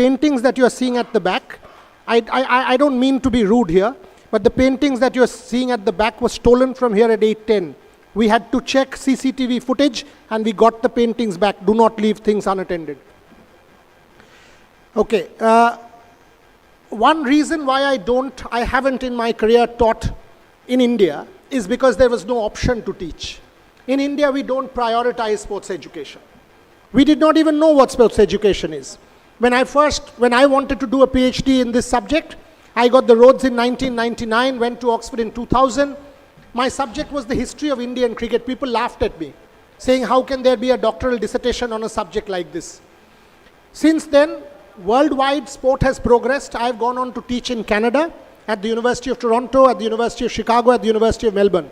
paintings that you're seeing at the back, I don't mean to be rude here, but the paintings that you're seeing at the back were stolen from here at 8:10. We had to check CCTV footage and we got the paintings back. Do not leave things unattended. Okay. One reason why I haven't in my career taught in India is because there was no option to teach. In India, we don't prioritize sports education. We did not even know what sports education is. When I wanted to do a PhD in this subject, I got the Rhodes in 1999, went to Oxford in 2000. My subject was the history of Indian cricket. People laughed at me, saying, how can there be a doctoral dissertation on a subject like this? Since then, worldwide sport has progressed. I've gone on to teach in Canada, at the University of Toronto, at the University of Chicago, at the University of Melbourne,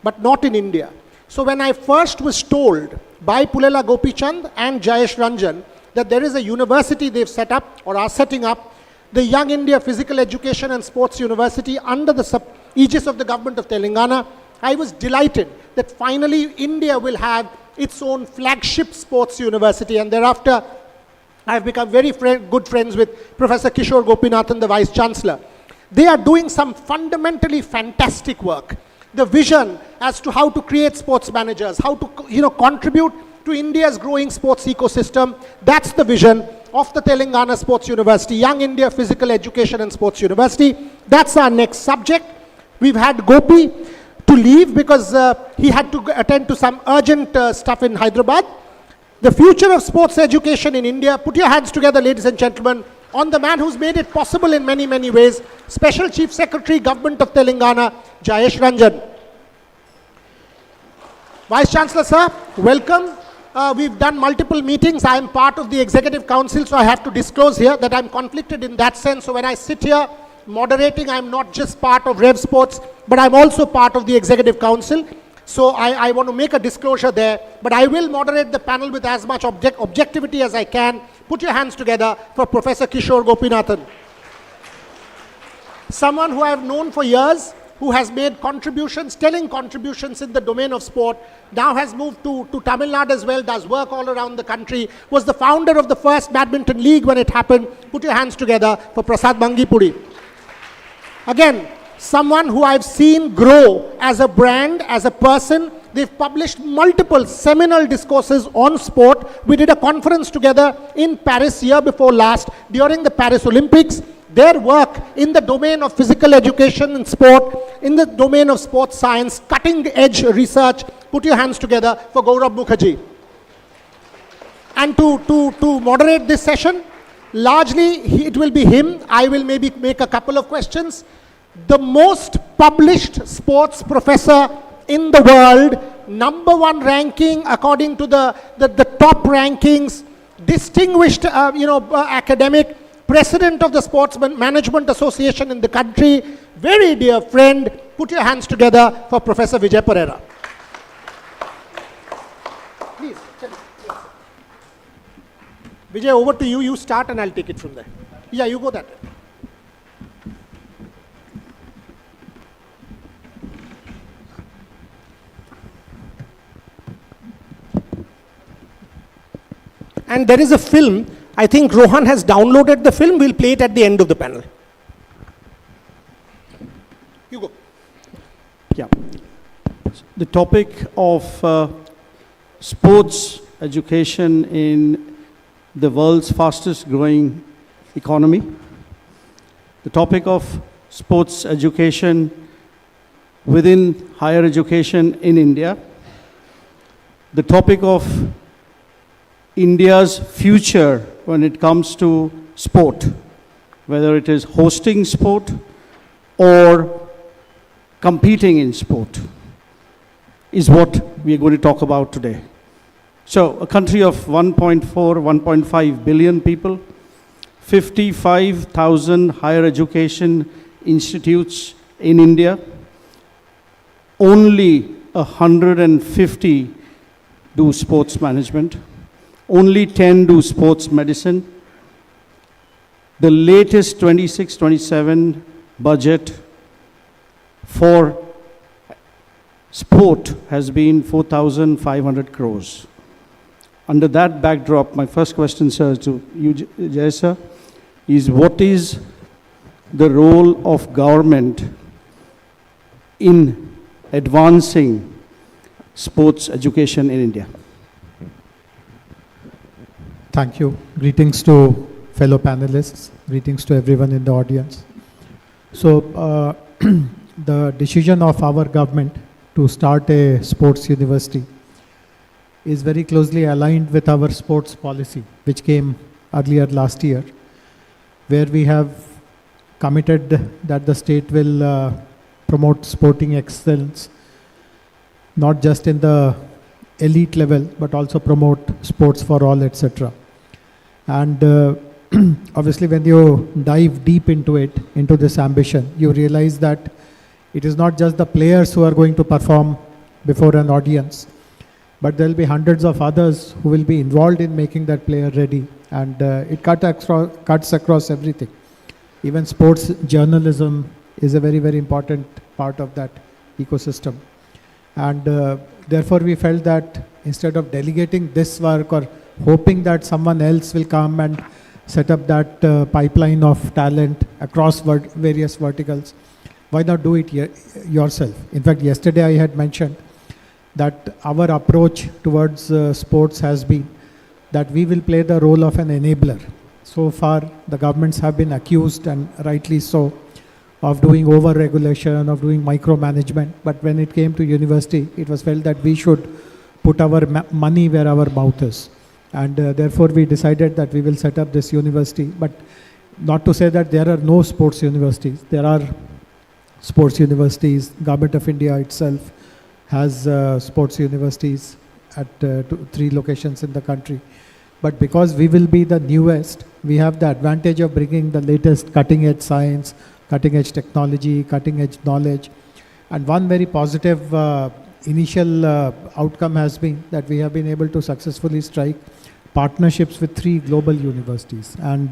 but not in India. So when I first was told by Pulela Gopichand and Jayesh Ranjan that there is a university they've set up or are setting up, the Young India Physical Education and Sports University under the aegis of the government of Telangana, I was delighted that finally India will have its own flagship sports university, and thereafter I've become very good friends with Professor Kishore Gopinathan, the Vice Chancellor. They are doing some fundamentally fantastic work. The vision as to how to create sports managers, how to contribute to India's growing sports ecosystem, that's the vision of the Telangana Sports University, Young India Physical Education and Sports University. That's our next subject. We've had Gopi to leave because he had to attend to some urgent stuff in Hyderabad. The future of sports education in India, put your hands together, ladies and gentlemen, on the man who's made it possible in many, many ways, Special Chief Secretary, Government of Telangana, Jayesh Ranjan. Vice Chancellor, sir, welcome. We've done multiple meetings. I am part of the Executive Council, so I have to disclose here that I'm conflicted in that sense. So when I sit here moderating, I'm not just part of Rev Sports, but I'm also part of the Executive Council. So I want to make a disclosure there, but I will moderate the panel with as much objectivity as I can. Put your hands together for Professor Kishore Gopinathan. Someone who I've known for years, who has made contributions, telling contributions in the domain of sport, now has moved to Tamil Nadu as well, does work all around the country, was the founder of the first badminton league when it happened. Put your hands together for Prasad Bangipudi. Again, someone who I've seen grow as a brand, as a person. They've published multiple seminal discourses on sport. We did a conference together in Paris year before last during the Paris Olympics. Their work in the domain of physical education and sport, in the domain of sports science, cutting edge research. Put your hands together for Gaurav Mukherjee. And to moderate this session, largely it will be him. I will maybe make a couple of questions. The most published sports professor in the world, #1 ranking according to the top rankings, distinguished academic, president of the Sports Management Association in the country, very dear friend. Put your hands together for Professor Vijay Pereira. Please. Vijay, over to you. You start and I'll take it from there. Yeah, you go that way. And there is a film, I think Rohan has downloaded the film, we'll play it at the end of the panel. You go. Yeah. The topic of sports education in the world's fastest growing economy. The topic of sports education within higher education in India. The topic of India's future when it comes to sport, whether it is hosting sport or competing in sport, is what we are going to talk about today. So a country of 1.4, 1.5 billion people, 55,000 higher education institutes in India, only 150 do sports management. Only 10 do sports medicine. The latest 26-27 budget for sport has been 4,500 crores. Under that backdrop, my first question, sir, to you, Jay sir, is what is the role of government in advancing sports education in India? Thank you. Greetings to fellow panelists. Greetings to everyone in the audience. So, the decision of our government to start a sports university is very closely aligned with our sports policy, which came earlier last year, where we have committed that the state will promote sporting excellence, not just in the elite level, but also promote sports for all, etc. And obviously, when you dive deep into it, into this ambition, you realize that it is not just the players who are going to perform before an audience, but there will be hundreds of others who will be involved in making that player ready. And it cuts across everything. Even sports journalism is a very, very important part of that ecosystem. And therefore, we felt that instead of delegating this work or hoping that someone else will come and set up that pipeline of talent across various verticals, why not do it yourself? In fact, yesterday I had mentioned that our approach towards sports has been that we will play the role of an enabler. So far, the governments have been accused, and rightly so, of doing over-regulation, of doing micromanagement. But when it came to university, it was felt that we should put our money where our mouth is. And therefore, we decided that we will set up this university. But not to say that there are no sports universities. There are sports universities. Government of India itself has sports universities at 3 locations in the country. But because we will be the newest, we have the advantage of bringing the latest cutting-edge science, cutting-edge technology, cutting-edge knowledge. And one very positive initial outcome has been that we have been able to successfully strike partnerships with 3 global universities. And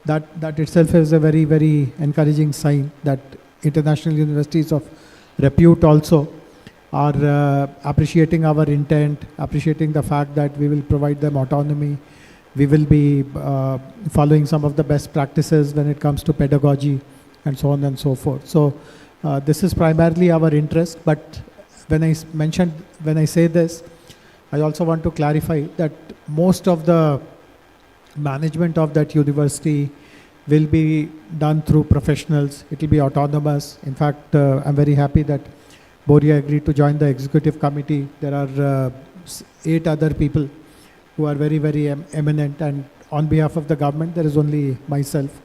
that itself is a very, very encouraging sign that international universities of repute also are appreciating our intent, appreciating the fact that we will provide them autonomy. We will be following some of the best practices when it comes to pedagogy and so on and so forth. So this is primarily our interest, but when I say this, I also want to clarify that most of the management of that university will be done through professionals. It will be autonomous. In fact, I'm very happy that Boria agreed to join the executive committee. There are 8 other people who are very, very eminent, and on behalf of the government, there is only myself.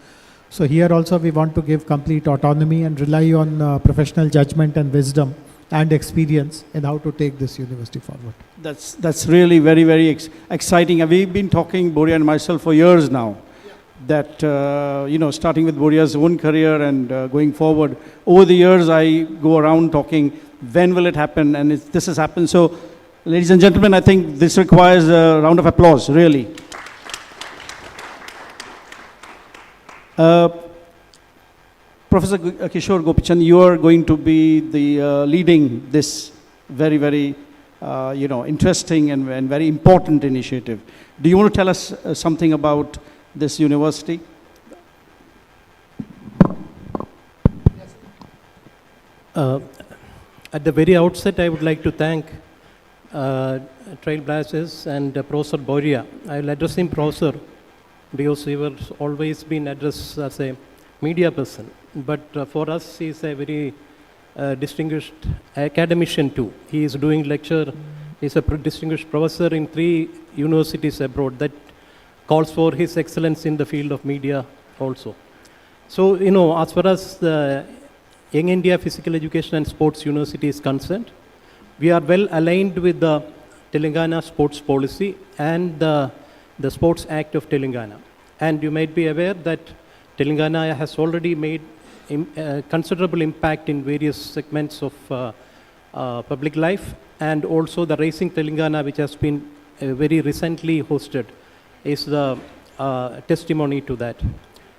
So here also we want to give complete autonomy and rely on professional judgment and wisdom and experience in how to take this university forward. That's really very, very exciting. We've been talking, Boria and myself, for years now. That, starting with Boria's own career and going forward, over the years I go around talking, when will it happen? And this has happened. So, ladies and gentlemen, I think this requires a round of applause, really. Professor Kishore Gopichan, you are going to be the leading this very, very, interesting and very important initiative. Do you want to tell us something about this university? At the very outset, I would like to thank Trailblazers and Professor Boria. I will address him Professor because he was always been addressed as a media person. But for us, he is a very distinguished academician too. He is doing lecture. He is a distinguished professor in 3 universities abroad. That calls for his excellence in the field of media also. So, as far as the Young India Physical Education and Sports University is concerned, we are well aligned with the Telangana Sports Policy and the Sports Act of Telangana. And you might be aware that Telangana has already made considerable impact in various segments of public life, and also the Racing Telangana, which has been very recently hosted, is the testimony to that.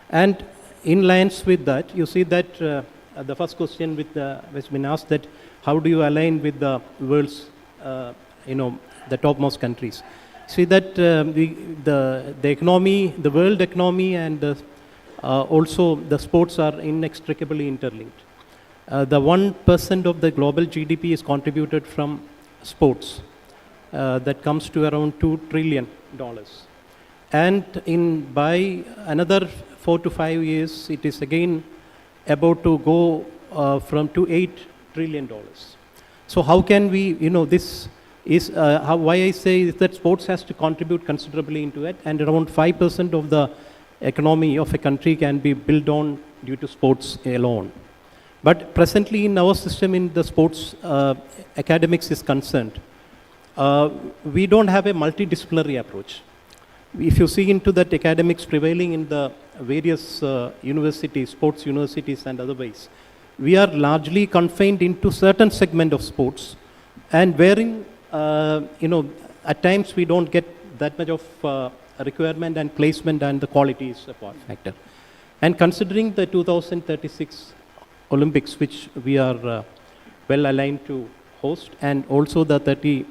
And in lines with that, you see that the first question has been asked, that how do you align with the world's, the topmost countries? See that the economy, the world economy and the Also, the sports are inextricably interlinked. The 1% of the global GDP is contributed from sports. That comes to around $2 trillion. And by another 4 to 5 years, it is again about to go from to $8 trillion. So how can we, this is why I say is that sports has to contribute considerably into it, and around 5% of the economy of a country can be built on due to sports alone. But presently in our system, in the sports academics is concerned, we don't have a multidisciplinary approach. If you see into that academics prevailing in the various universities, sports universities and otherwise, we are largely confined into certain segment of sports, and wherein, at times we don't get that much of requirement and placement, and the quality is a part factor. And considering the 2036 Olympics, which we are well aligned to host, and also the 30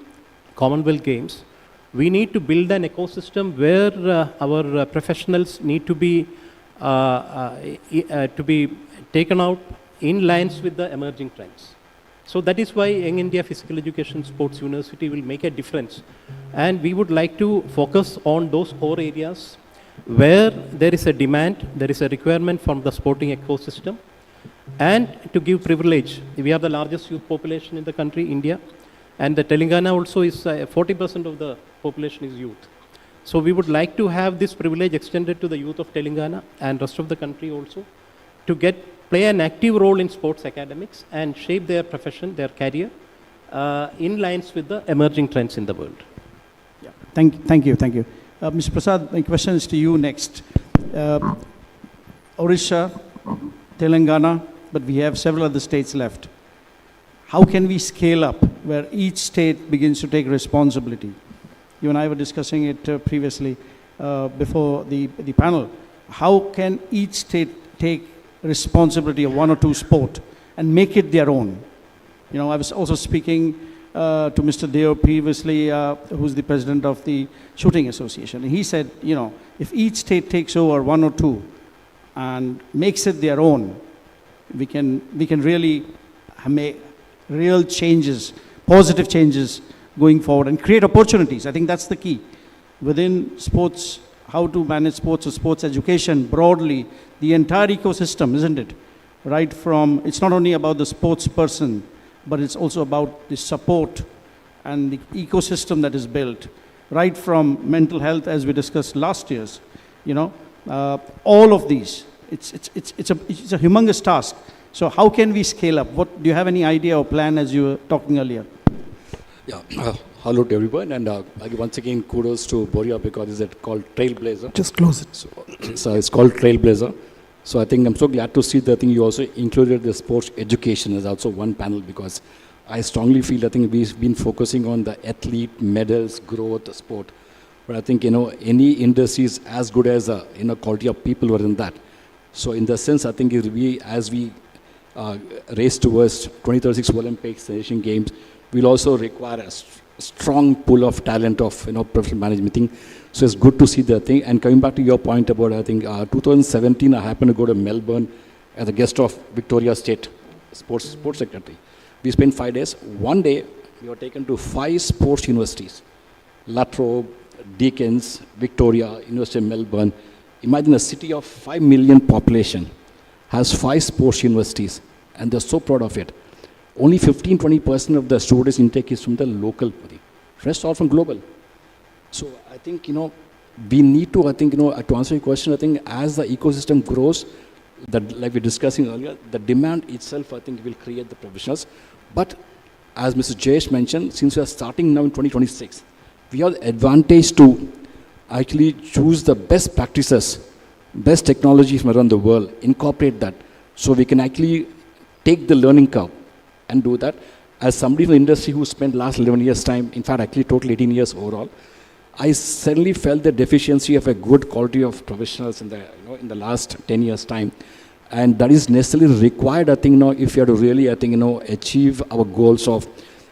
Commonwealth Games, we need to build an ecosystem where our professionals need to be taken out in lines with the emerging trends. So that is why Young India Physical Education Sports University will make a difference. And we would like to focus on those core areas where there is a demand, there is a requirement from the sporting ecosystem, and to give privilege. We are the largest youth population in the country, India, and the Telangana also is 40% of the population is youth. So we would like to have this privilege extended to the youth of Telangana and rest of the country also, to play an active role in sports academics and shape their profession, their career, in lines with the emerging trends in the world. Yeah. Thank you. Mr. Prasad, my question is to you next. Odisha, Telangana, but we have several other states left. How can we scale up where each state begins to take responsibility? You and I were discussing it previously before the panel. How can each state take responsibility of one or two sport and make it their own? I was also speaking to Mr. Deo previously, who's the president of the Shooting Association. And he said, if each state takes over one or two and makes it their own, we can really make real changes, positive changes going forward, and create opportunities. I think that's the key. Within sports, how to manage sports or sports education broadly, the entire ecosystem, isn't it? Right from, it's not only about the sports person, but it's also about the support and the ecosystem that is built, right from mental health, as we discussed last year's, all of these. It's a humongous task. So how can we scale up? Do you have any idea or plan, as you were talking earlier? Yeah, hello to everyone, and once again kudos to Boria, because it's called Trailblazer. Just close it. So it's called Trailblazer. So I think I'm so glad to see that you also included the sports education as also one panel, because I strongly feel we've been focusing on the athlete, medals, growth, sport. But I think any industry is as good as quality of people who are in that. So in the sense, I think as we race towards 2036 Olympics, Asian Games, we'll also require a strong pool of talent of professional management. So it's good to see that thing. And coming back to your point about 2017, I happened to go to Melbourne as a guest of Victoria State Sports Secretary. We spent 5 days. One day we were taken to 5 sports universities: Latrobe, Deacon's, Victoria, University of Melbourne. Imagine a city of 5 million population has 5 sports universities, and they're so proud of it. Only 15-20% of the students intake is from the local body. Rest all from global. So I think, we need to, to answer your question, I think as the ecosystem grows, that like we were discussing earlier, the demand itself, I think, will create the professionals. But as Mr. Jayesh mentioned, since we are starting now in 2026, we have the advantage to actually choose the best practices, best technologies from around the world, incorporate that, so we can actually take the learning curve and do that. As somebody from the industry who spent last 11 years time, in fact actually total 18 years overall, I certainly felt the deficiency of a good quality of professionals in the last 10 years time. And that is necessarily required, I think, if you have to really, achieve our goals of,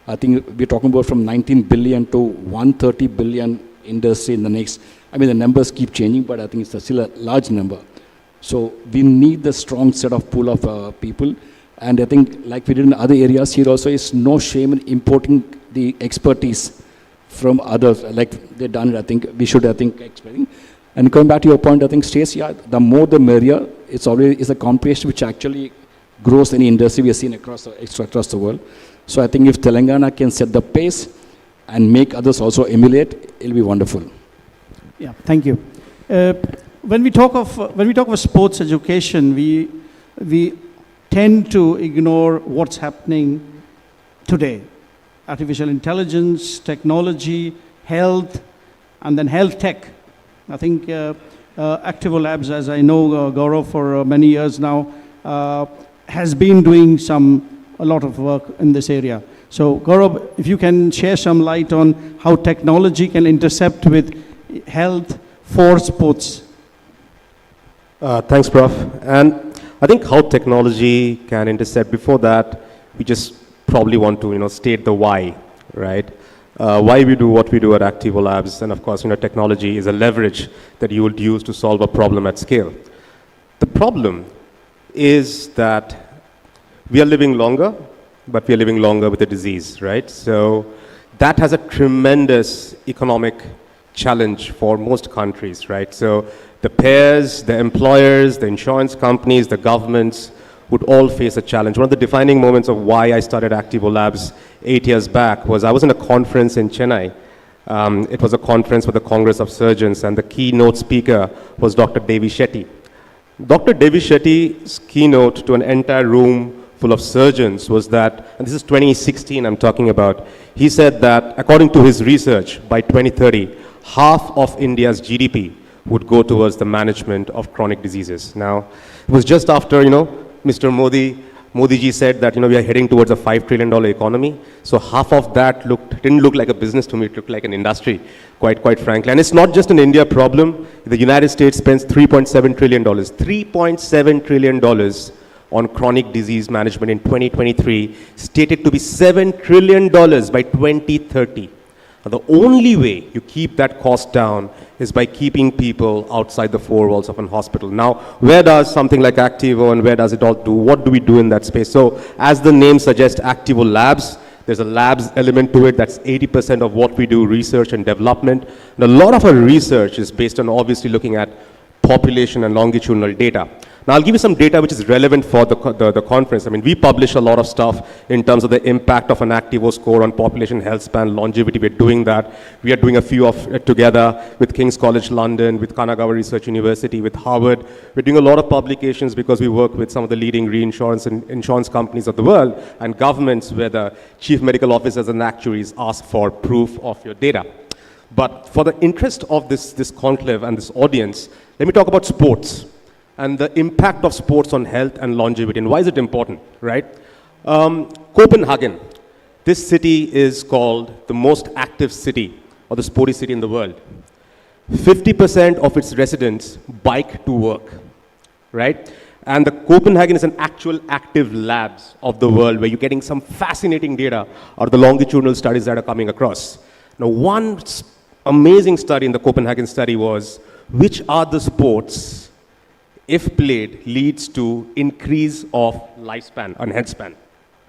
I think we're talking about from 19 billion to 130 billion industry in the next, the numbers keep changing, but I think it's still a large number. So we need the strong set of pool of people. And I think, like we did in other areas, here also is no shame in importing the expertise from others. Like they've done it, I think we should, explain. And coming back to your point, I think, Stace, yeah, the more the merrier. It's a competition which actually grows any industry we have seen across the world. So I think if Telangana can set the pace and make others also emulate, it'll be wonderful. Yeah, thank you. When we talk of sports education, we tend to ignore what's happening today. Artificial intelligence, technology, health, and then health tech. I think Activo Labs, as I know Gaurav for many years now, has been doing a lot of work in this area. So Gaurav, if you can share some light on how technology can intercept with health for sports. Thanks, Prof. And I think how technology can intercept. Before that, we just probably want to, state the why, right? Why we do what we do at Activo Labs, and of course, technology is a leverage that you would use to solve a problem at scale. The problem is that we are living longer, but we are living longer with a disease, right? So that has a tremendous economic challenge for most countries, right? So the payers, the employers, the insurance companies, the governments would all face a challenge. One of the defining moments of why I started Activo Labs 8 years back was I was in a conference in Chennai. It was a conference for the Congress of Surgeons, and the keynote speaker was Dr. Devi Shetty. Dr. Devi Shetty's keynote to an entire room full of surgeons was that, and this is 2016 I'm talking about, he said that according to his research, by 2030, half of India's GDP would go towards the management of chronic diseases. Now, it was just after, Mr. Modi ji said that, we are heading towards a $5 trillion economy. So half of that didn't look like a business to me, it looked like an industry, quite frankly. And it's not just an India problem. The United States spends $3.7 trillion, $3.7 trillion on chronic disease management in 2023, stated to be $7 trillion by 2030. And the only way you keep that cost down is by keeping people outside the four walls of an hospital. Now, where does something like Activo and where does it all do? What do we do in that space? So, as the name suggests, Activo Labs, there's a labs element to it. That's 80% of what we do, research and development. And a lot of our research is based on obviously looking at population and longitudinal data. Now, I'll give you some data which is relevant for the conference. I mean, we publish a lot of stuff in terms of the impact of an Activo score on population health span, longevity. We're doing that. We are doing a few of it together with King's College London, with Kanagawa Research University, with Harvard. We're doing a lot of publications because we work with some of the leading reinsurance and insurance companies of the world and governments where the chief medical officers and actuaries ask for proof of your data. But for the interest of this conclave and this audience, let me talk about sports and the impact of sports on health and longevity. And why is it important, right? Copenhagen, this city is called the most active city or the sporty city in the world. 50% of its residents bike to work, right? And the Copenhagen is an actual active labs of the world where you're getting some fascinating data out of the longitudinal studies that are coming across. Now, one amazing study in the Copenhagen study was, which are the sports, if played, leads to increase of lifespan and headspan,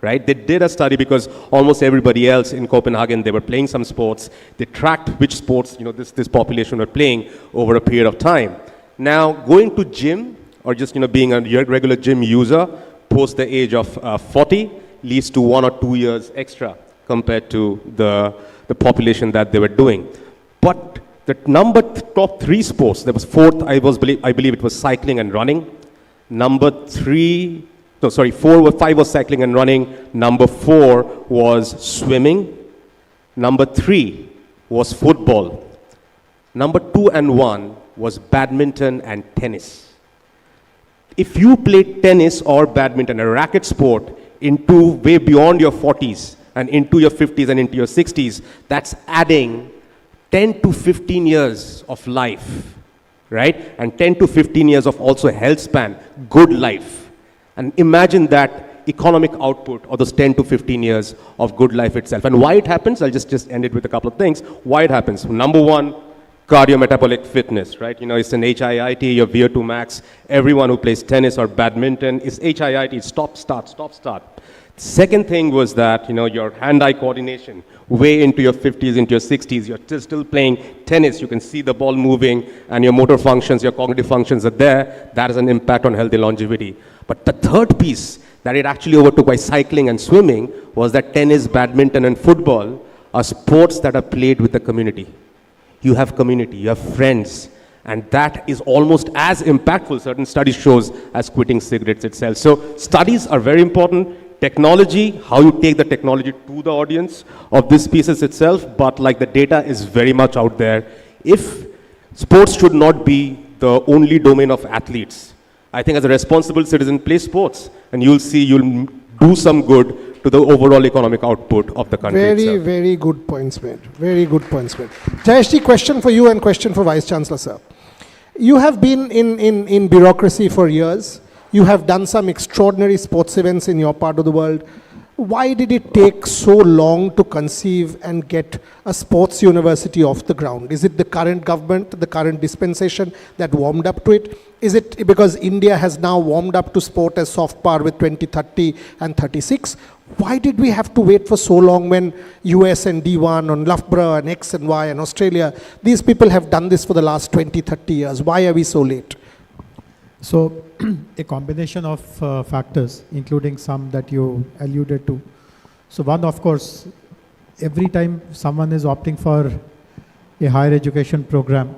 right? They did a study because almost everybody else in Copenhagen, they were playing some sports. They tracked which sports, this population were playing over a period of time. Now, going to gym or just, being a regular gym user post the age of 40 leads to 1 or 2 years extra compared to the population that they were doing. But the top 3 sports, there was 4th, I believe it was cycling and running. 5 was cycling and running. Number 4 was swimming. Number 3 was football. Number 2 and 1 was badminton and tennis. If you play tennis or badminton, a racket sport, into way beyond your 40s and into your 50s and into your 60s, that's adding 10 to 15 years of life, right? And 10 to 15 years of also health span, good life. And imagine that economic output of those 10 to 15 years of good life itself. And why it happens, I'll just end it with a couple of things. Why it happens. Number 1, cardiometabolic fitness, right? You know, it's an HIIT, your VO2 max. Everyone who plays tennis or badminton is HIIT, it's stop, start, stop, start. Second thing was that, you know, your hand-eye coordination, way into your 50s, into your 60s, you're still playing tennis, you can see the ball moving, and your motor functions, your cognitive functions are there. That has an impact on healthy longevity. But the third piece that it actually overtook by cycling and swimming was that tennis, badminton, and football are sports that are played with the community. You have community, you have friends, and that is almost as impactful, certain studies shows, as quitting cigarettes itself. So studies are very important. Technology, how you take the technology to the audience of these pieces itself, but like the data is very much out there. If sports should not be the only domain of athletes, I think as a responsible citizen, play sports, and you'll see you'll do some good to the overall economic output of the country itself. Very good points made. Very good points made. Jayeshji, question for you and question for Vice Chancellor, sir. You have been in bureaucracy for years. You have done some extraordinary sports events in your part of the world. Why did it take so long to conceive and get a sports university off the ground? Is it the current government, the current dispensation that warmed up to it? Is it because India has now warmed up to sport as soft power with 2030 and 36? Why did we have to wait for so long when US and D1 and Loughborough and X and Y and Australia, these people have done this for the last 20, 30 years. Why are we so late? So a combination of factors, including some that you alluded to. So one, of course, every time someone is opting for a higher education program,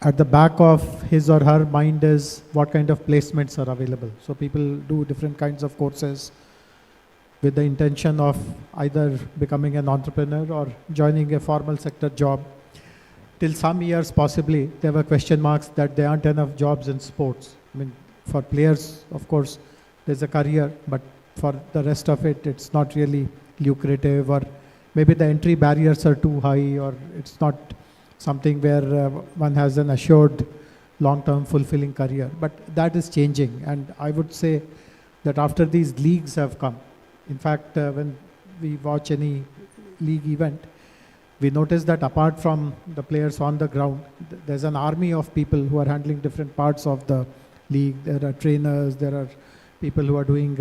at the back of his or her mind is what kind of placements are available. So people do different kinds of courses with the intention of either becoming an entrepreneur or joining a formal sector job. Till some years, possibly, there were question marks that there aren't enough jobs in sports. I mean, for players, of course, there's a career, but for the rest of it, it's not really lucrative, or maybe the entry barriers are too high, or it's not something where one has an assured long-term fulfilling career. But that is changing, and I would say that after these leagues have come, in fact, when we watch any league event, we notice that apart from the players on the ground, there's an army of people who are handling different parts of the league. There are trainers, there are people who are doing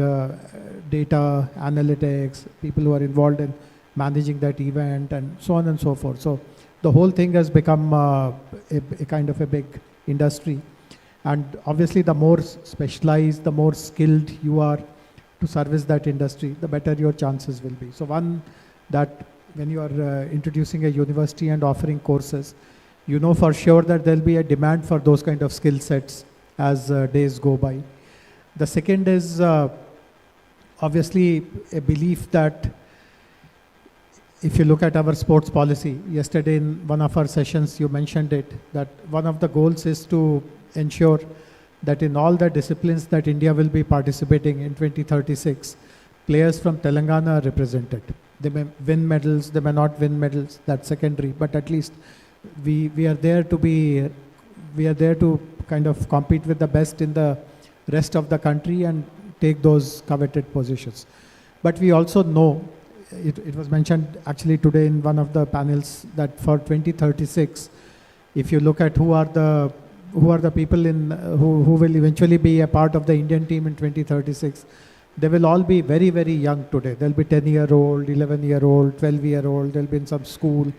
data analytics, people who are involved in managing that event, and so on and so forth. So the whole thing has become a kind of a big industry. And obviously, the more specialized, the more skilled you are to service that industry, the better your chances will be. So one, that when you are introducing a university and offering courses, you know for sure that there'll be a demand for those kind of skill sets as days go by. The second is obviously a belief that if you look at our sports policy, yesterday in one of our sessions you mentioned it, that one of the goals is to ensure that in all the disciplines that India will be participating in 2036, players from Telangana are represented. They may win medals, they may not win medals, that's secondary, but at least we are there to kind of compete with the best in the rest of the country and take those coveted positions. But we also know, it was mentioned actually today in one of the panels, that for 2036, if you look at who are the people who will eventually be a part of the Indian team in 2036, they will all be very, very young today. They'll be 10-year-old, 11-year-old, 12-year-old, they'll be in some school,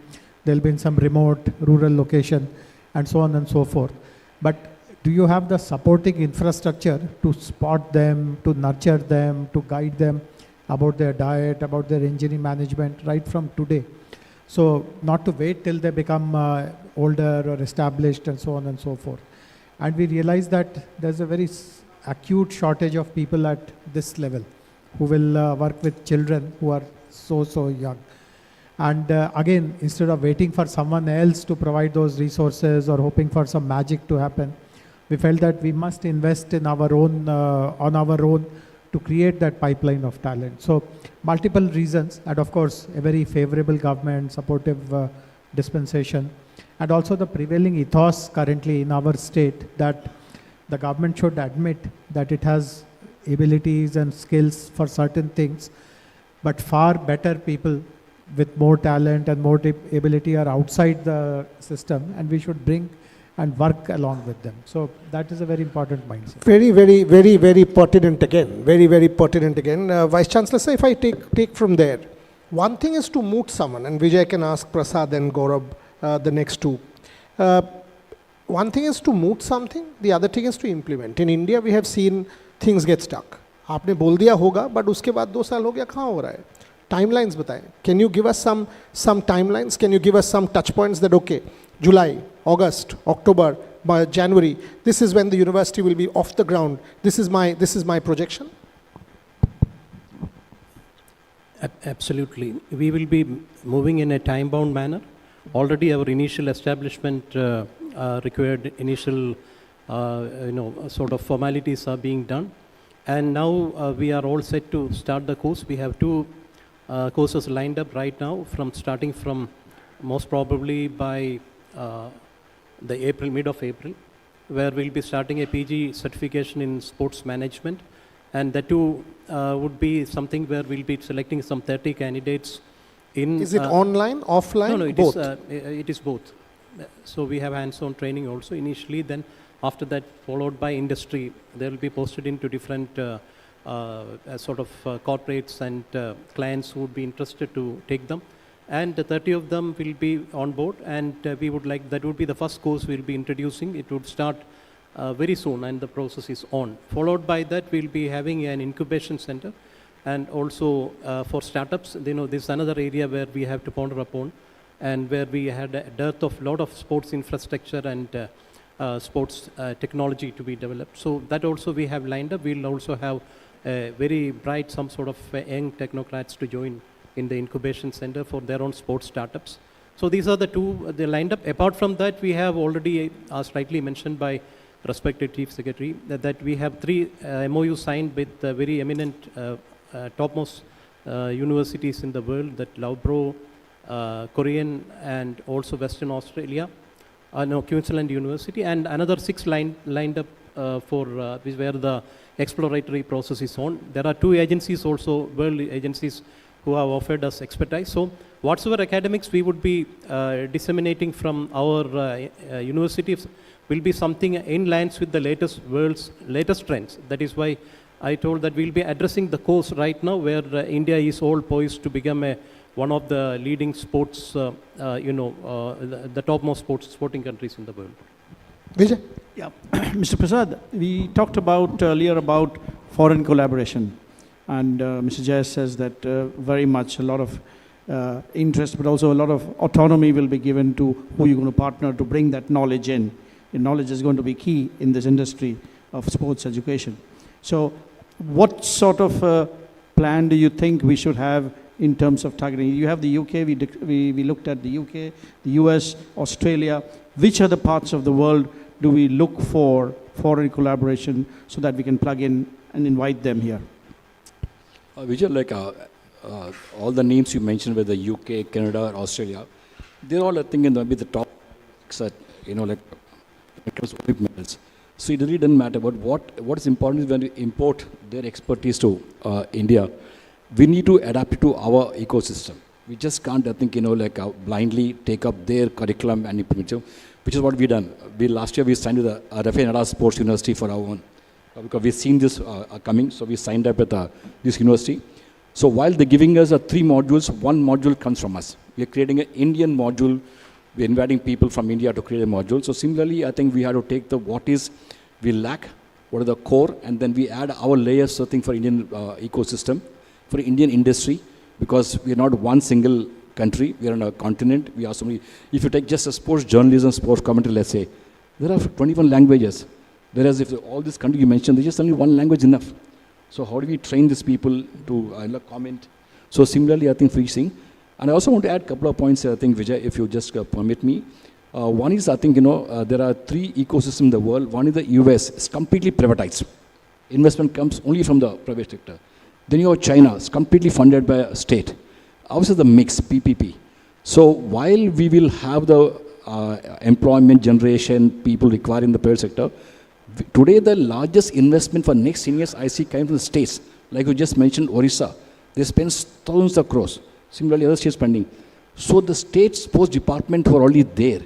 they'll be in some remote rural location, and so on and so forth. But do you have the supporting infrastructure to spot them, to nurture them, to guide them about their diet, about their injury management right from today? So not to wait till they become older or established and so on and so forth. And we realize that there's a very acute shortage of people at this level who will work with children who are so young. And again, instead of waiting for someone else to provide those resources or hoping for some magic to happen, we felt that we must invest in our own, on our own, to create that pipeline of talent. So multiple reasons, and of course, a very favorable government, supportive dispensation, and also the prevailing ethos currently in our state that the government should admit that it has abilities and skills for certain things, but far better people with more talent and more ability are outside the system, and we should bring and work along with them. So that is a very important mindset. Very pertinent again. Very pertinent again. Vice Chancellor, sir, if I take from there, one thing is to moot someone, and Vijay can ask Prasad and Gaurav the next two. One thing is to moot something, the other thing is to implement. In India, we have seen things get stuck. आपने बोल दिया होगा, but उसके बाद 2 साल हो गया, कहाँ हो रहा है? Timelines बताएं. Can you give us some timelines? Can you give us some touch points that, okay, July, August, October, by January, this is when the university will be off the ground. This is my projection. Absolutely. We will be moving in a time-bound manner. Already our initial establishment required initial, sort of formalities are being done. And now we are all set to start the course. We have 2 courses lined up right now, starting from most probably by mid of April, where we'll be starting a PG certification in sports management. And that too would be something where we'll be selecting some 30 candidates in... Is it online, offline, no, both? It is both. So we have hands-on training also initially, then after that followed by industry. They will be posted into different sort of corporates and clients who would be interested to take them. And 30 of them will be on board, and we would like, that would be the first course we'll be introducing. It would start very soon, and the process is on. Followed by that, we'll be having an incubation center, and also for startups, this is another area where we have to ponder upon, and where we had a dearth of lot of sports infrastructure and sports technology to be developed. So that also we have lined up. We'll also have very bright, some sort of young technocrats to join in the incubation center for their own sports startups. So these are the 2 they lined up. Apart from that, we have already, as rightly mentioned by respected Chief Secretary, that we have 3 MOUs signed with very eminent topmost universities in the world, that Loughborough, Korean, and also Western Australia, Queensland University, and another 6 lined up for where the exploratory process is on. There are 2 agencies also, world agencies, who have offered us expertise. So whatsoever academics we would be disseminating from our universities will be something in lines with the world's latest trends. That is why I told that we'll be addressing the course right now, where India is all poised to become one of the leading sports, the topmost sporting countries in the world. Vijay? Yeah, Mr. Prasad, we talked earlier about foreign collaboration. And Mr. Jay says that very much a lot of interest, but also a lot of autonomy will be given to who you're going to partner to bring that knowledge in. And knowledge is going to be key in this industry of sports education. So what sort of plan do you think we should have in terms of targeting? You have the UK, we looked at the UK, the US, Australia. Which other parts of the world do we look for foreign collaboration so that we can plug in and invite them here? Vijay, like all the names you mentioned, whether UK, Canada, or Australia, they're all, I think, in the top, like when it comes to Olympic medals. So it really doesn't matter. But what is important is when we import their expertise to India, we need to adapt it to our ecosystem. We just can't, I think, blindly take up their curriculum and implement it, which is what we've done. Last year we signed with the Rafael Nadal Sports University for our own. Because we've seen this coming, so we signed up with this university. So while they're giving us 3 modules, 1 module comes from us. We're creating an Indian module. We're inviting people from India to create a module. So similarly, I think we have to take what we lack, what are the core, and then we add our layers, I think, for Indian ecosystem, for Indian industry, because we're not one single country, we're on a continent. We are so many. If you take just a sports journalism, sports commentary, let's say, there are 21 languages. Whereas if all this country you mentioned, there's just only 1 language enough. So how do we train these people to comment? So similarly, I think for each thing. And I also want to add a couple of points, I think, Vijay, if you just permit me. One is, I think, there are 3 ecosystems in the world. One is the US, it's completely privatized. Investment comes only from the private sector. Then you have China, it's completely funded by a state. Ours is the mix, PPP. So while we will have the employment generation, people required in the private sector, today the largest investment for next 10 years I see came from the states. Like you just mentioned, Orissa. They spend thousands of crores. Similarly, other states pending. So the state sports department who are already there,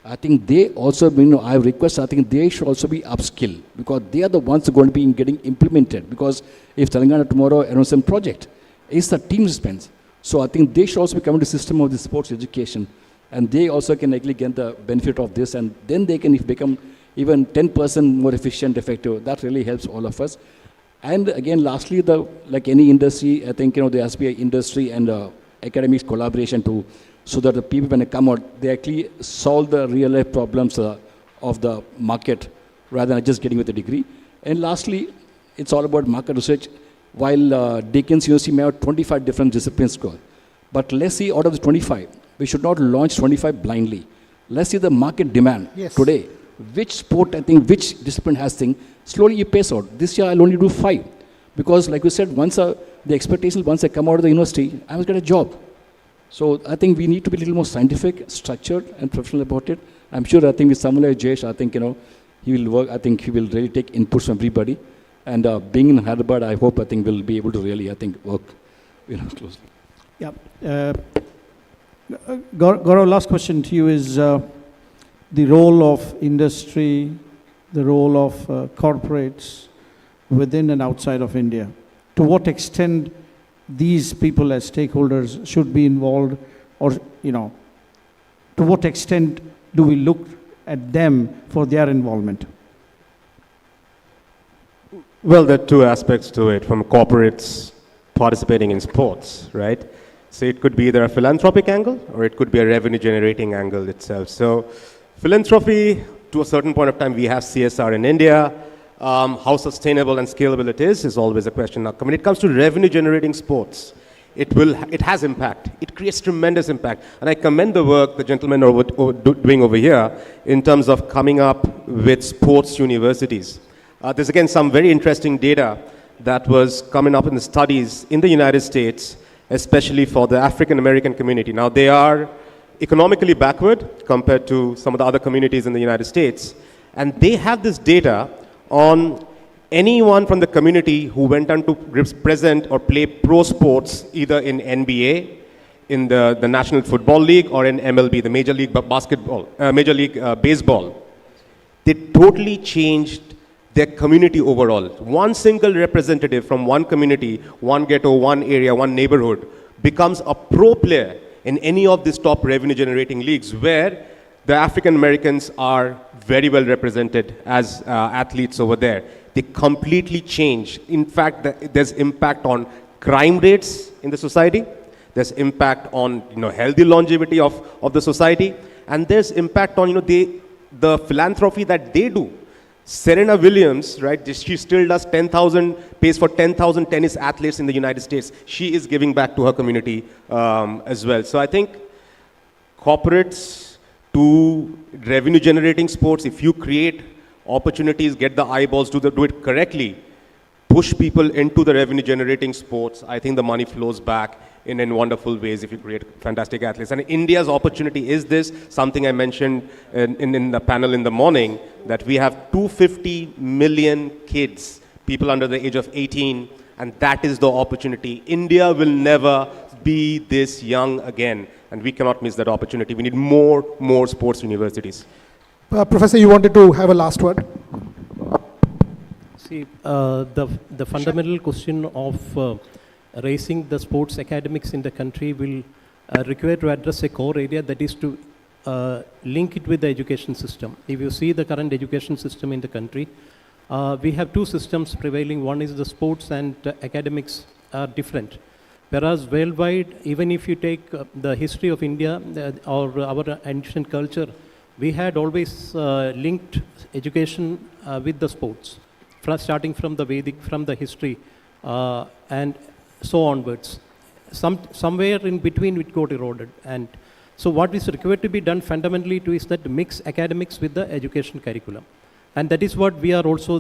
I think they also, I request, I think they should also be upskilled because they are the ones who are going to be getting implemented. Because if Telangana tomorrow announce some project, it's the team spends. So I think they should also become the system of the sports education, and they also can actually get the benefit of this, and then they can become even 10% more efficient, effective. That really helps all of us. And again, lastly, like any industry, I think there has to be an industry and academics collaboration too, so that the people when they come out, they actually solve the real life problems of the market rather than just getting with a degree. And lastly, it's all about market research. While Deakin's University may have 25 different disciplines, but let's see out of the 25, we should not launch 25 blindly. Let's see the market demand today. Which sport, I think, which discipline has thing, slowly you pace out. This year I'll only do 5. Because like we said, once the expectation, once I come out of the university, I must get a job. So I think we need to be a little more scientific, structured, and professional about it. I'm sure, I think with someone like Jayesh, I think, he will work, I think he will really take inputs from everybody. And being in Hyderabad, I hope, I think we'll be able to really, I think, work closely. Yeah. Gaurav, last question to you is the role of industry, the role of corporates within and outside of India. To what extent these people as stakeholders should be involved, or, to what extent do we look at them for their involvement? Well, there are two aspects to it from corporates participating in sports, right? So it could be either a philanthropic angle or it could be a revenue generating angle itself. So philanthropy, to a certain point of time, we have CSR in India. How sustainable and scalable it is always a question. Now, when it comes to revenue generating sports, it has impact. It creates tremendous impact. And I commend the work the gentlemen are doing over here in terms of coming up with sports universities. There's again some very interesting data that was coming up in the studies in the United States, especially for the African American community. Now, they are economically backward compared to some of the other communities in the United States. And they have this data on anyone from the community who went on to represent or play pro sports, either in NBA, in the National Football League, or in MLB, the Major League Baseball. They totally changed their community overall. One single representative from one community, one ghetto, one area, one neighborhood, becomes a pro player in any of these top revenue generating leagues where the African Americans are very well represented as athletes over there. They completely change. In fact, there's impact on crime rates in the society. There's impact on healthy longevity of the society. And there's impact on the philanthropy that they do. Serena Williams, right, she still does pays for 10,000 tennis athletes in the United States. She is giving back to her community as well. So I think corporates to revenue generating sports, if you create opportunities, get the eyeballs, do it correctly, push people into the revenue generating sports, I think the money flows back in wonderful ways if you create fantastic athletes. And India's opportunity is this, something I mentioned in the panel in the morning, that we have 250 million kids, people under the age of 18, and that is the opportunity. India will never be this young again, and we cannot miss that opportunity. We need more sports universities. Professor, you wanted to have a last word? See, the fundamental question of raising the sports academics in the country will require to address a core area, that is to link it with the education system. If you see the current education system in the country, we have two systems prevailing. One is the sports and academics are different. Whereas worldwide, even if you take the history of India or our ancient culture, we had always linked education with the sports, starting from the Vedic, from the history, and so onwards. Somewhere in between it got eroded. And so what is required to be done fundamentally is that mix academics with the education curriculum. And that is what we are also,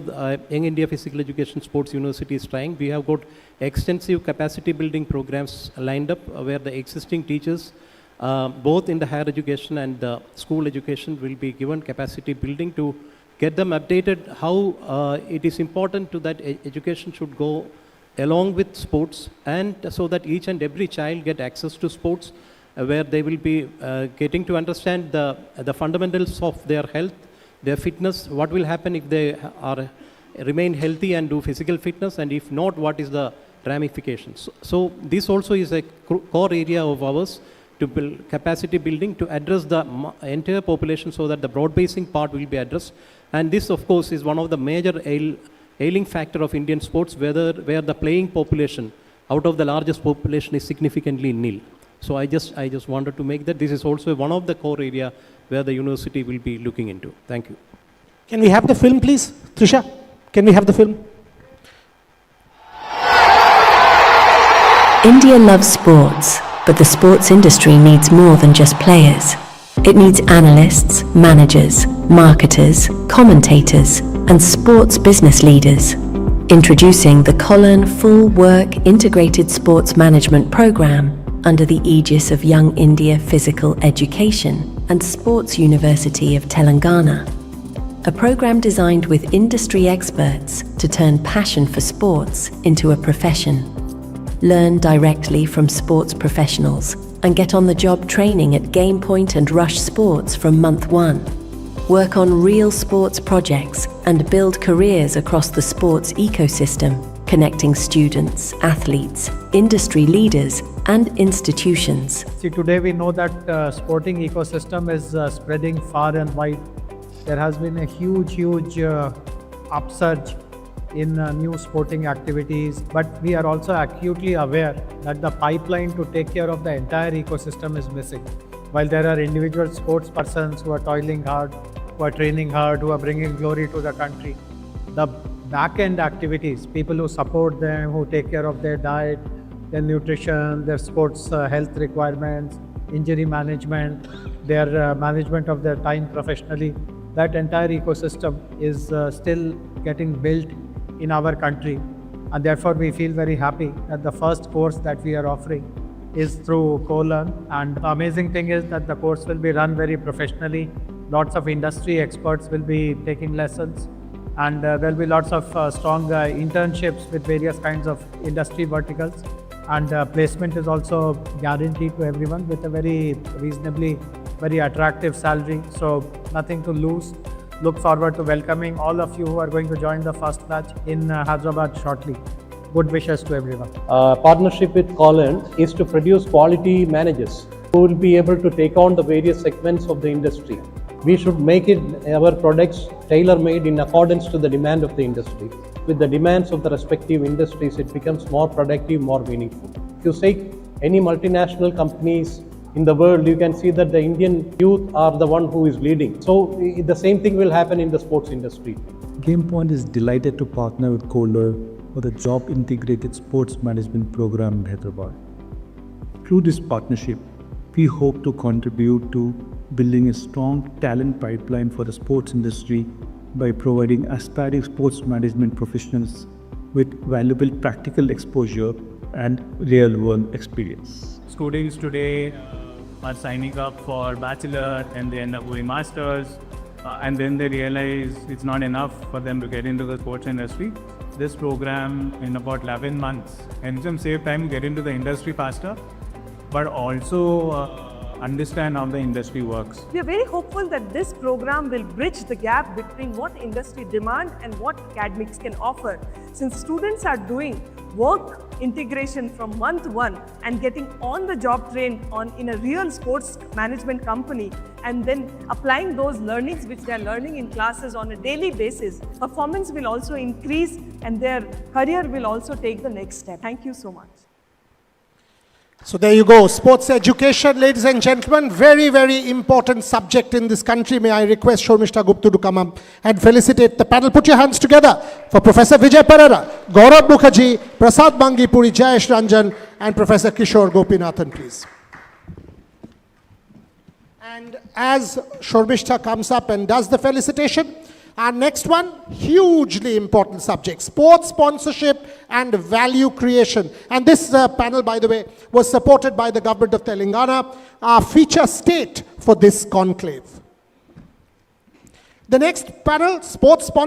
Young India Physical Education Sports University is trying. We have got extensive capacity building programs lined up where the existing teachers, both in the higher education and the school education, will be given capacity building to get them updated how it is important to that education should go along with sports, and so that each and every child get access to sports, where they will be getting to understand the fundamentals of their health, their fitness, what will happen if they remain healthy and do physical fitness, and if not, what is the ramifications. So this also is a core area of ours, to build capacity building, to address the entire population, so that the broad basing part will be addressed. And this, of course, is one of the major ailing factor of Indian sports, where the playing population out of the largest population is significantly nil. So I just wanted to make that this is also one of the core area where the university will be looking into. Thank you. Can we have the film, please? Trisha, can we have the film? India loves sports, but the sports industry needs more than just players. It needs analysts, managers, marketers, commentators, and sports business leaders. Introducing the Colon Full Work Integrated Sports Management Program under the aegis of Young India Physical Education and Sports University of Telangana. A program designed with industry experts to turn passion for sports into a profession. Learn directly from sports professionals and get on-the-job training at GamePoint and Rush Sports from month 1. Work on real sports projects and build careers across the sports ecosystem, connecting students, athletes, industry leaders, and institutions. See, today we know that sporting ecosystem is spreading far and wide. There has been a huge upsurge in new sporting activities, but we are also acutely aware that the pipeline to take care of the entire ecosystem is missing. While there are individual sports persons who are toiling hard, who are training hard, who are bringing glory to the country, the back-end activities, people who support them, who take care of their diet, their nutrition, their sports health requirements, injury management, their management of their time professionally, that entire ecosystem is still getting built in our country, and therefore we feel very happy that the first course that we are offering is through Co-Learn. And the amazing thing is that the course will be run very professionally. Lots of industry experts will be taking lessons, and there will be lots of strong internships with various kinds of industry verticals, and placement is also guaranteed to everyone with a very reasonably very attractive salary, so nothing to lose. Look forward to welcoming all of you who are going to join the first batch in Hyderabad shortly. Good wishes to everyone. Partnership with Colon is to produce quality managers who will be able to take on the various segments of the industry. We should make our products tailor-made in accordance to the demand of the industry. With the demands of the respective industries, it becomes more productive, more meaningful. If you take any multinational companies in the world, you can see that the Indian youth are the one who is leading. So the same thing will happen in the sports industry. GamePoint is delighted to partner with Co-Learn for the Job Integrated Sports Management Program in Hyderabad. Through this partnership, we hope to contribute to building a strong talent pipeline for the sports industry by providing aspiring sports management professionals with valuable practical exposure and real-world experience. Students today are signing up for bachelor and they end up doing masters, and then they realize it's not enough for them to get into the sports industry. This program in about 11 months helps them save time, get into the industry faster, but also understand how the industry works. We are very hopeful that this program will bridge the gap between what industry demand and what academics can offer. Since students are doing work integration from month 1 and getting on the job trained in a real sports management company, and then applying those learnings which they are learning in classes on a daily basis, performance will also increase and their career will also take the next step. Thank you so much. So there you go, sports education, ladies and gentlemen, very, very important subject in this country. May I request Shormishta Gupta to come up and felicitate the panel. Put your hands together for Professor Vijay Perera, Gaurav Mukherjee, Prasad Bangipuri, Jayesh Ranjan, and Professor Kishore Gopinathan, please. And as Shormishta comes up and does the felicitation, our next one, hugely important subject, sports sponsorship and value creation. And this panel, by the way, was supported by the government of Telangana, our feature state for this conclave. The next panel, sports sponsorship.